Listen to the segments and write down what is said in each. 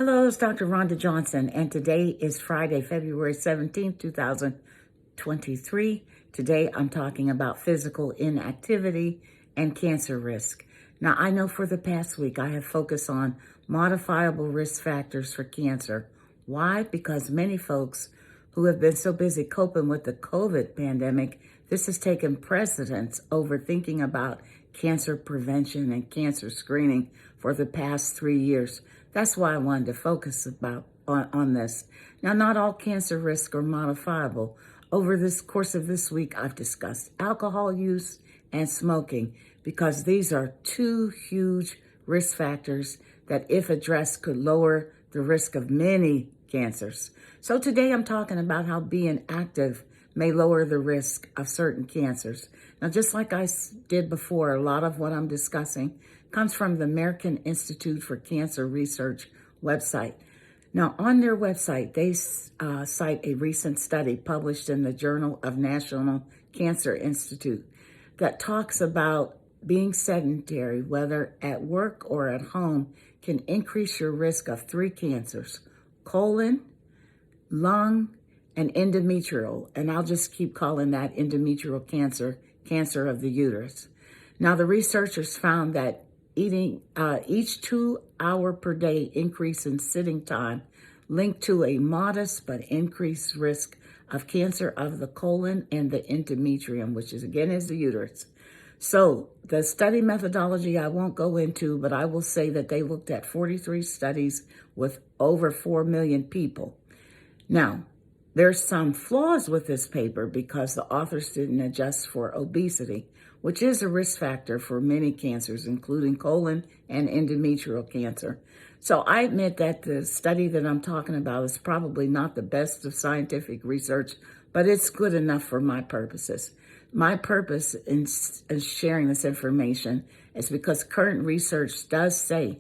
Hello, it's Dr. Rhonda Johnson, and today is Friday, February 17th, 2023. Today, I'm talking about physical inactivity and cancer risk. Now, I know for the past week, I have focused on modifiable risk factors for cancer. Why? Because many folks who have been so busy coping with the COVID pandemic, this has taken precedence over thinking about cancer prevention and cancer screening for the past 3 years. That's why I wanted to focus on this. Now, not all cancer risks are modifiable. Over this course of this week, I've discussed alcohol use and smoking because these are two huge risk factors that, if addressed, could lower the risk of many cancers. So today I'm talking about how being active may lower the risk of certain cancers. Now, just like I did before, a lot of what I'm discussing comes from the American Institute for Cancer Research website. Now, on their website, they cite a recent study published in the Journal of National Cancer Institute that talks about being sedentary, whether at work or at home, can increase your risk of 3 cancers: colon, lung, and endometrial. And I'll just keep calling that endometrial cancer, cancer of the uterus. Now, the researchers found that eating each 2-hour per day increase in sitting time linked to a modest but increased risk of cancer of the colon and the endometrium, which is the uterus. So the study methodology I won't go into, but I will say that they looked at 43 studies with over 4 million people. Now, there's some flaws with this paper because the authors didn't adjust for obesity, which is a risk factor for many cancers, including colon and endometrial cancer. So I admit that the study that I'm talking about is probably not the best of scientific research, but it's good enough for my purposes. My purpose in sharing this information is because current research does say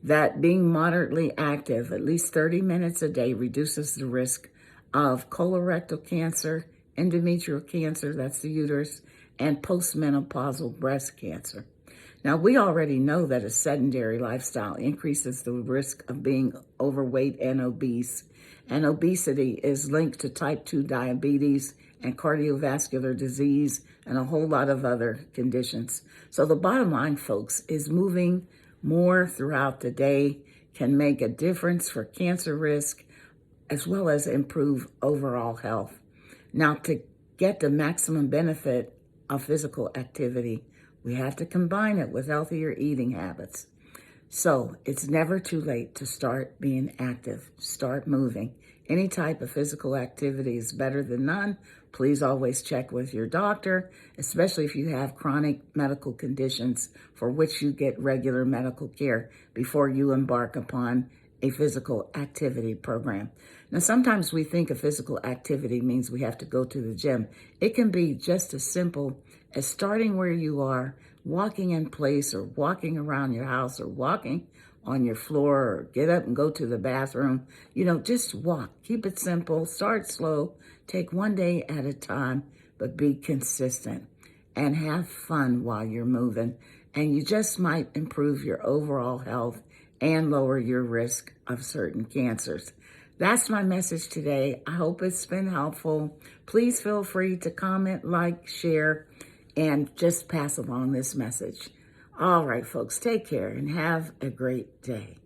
that being moderately active, at least 30 minutes a day, reduces the risk of colorectal cancer, endometrial cancer, that's the uterus, and postmenopausal breast cancer. Now, we already know that a sedentary lifestyle increases the risk of being overweight and obese, and obesity is linked to type 2 diabetes and cardiovascular disease and a whole lot of other conditions. So the bottom line, folks, is moving more throughout the day can make a difference for cancer risk as well as improve overall health. Now, to get the maximum benefit of physical activity, we have to combine it with healthier eating habits. So it's never too late to start being active, start moving. Any type of physical activity is better than none. Please always check with your doctor, especially if you have chronic medical conditions for which you get regular medical care before you embark upon a physical activity program. Now, sometimes we think a physical activity means we have to go to the gym. It can be just as simple as starting where you are, walking in place or walking around your house or walking on your floor or get up and go to the bathroom. Just walk. Keep it simple. Start slow. Take one day at a time, but be consistent and have fun while you're moving. And you just might improve your overall health and lower your risk of certain cancers. That's my message today. I hope it's been helpful. Please feel free to comment, like, share, and just pass along this message. All right, folks, take care and have a great day.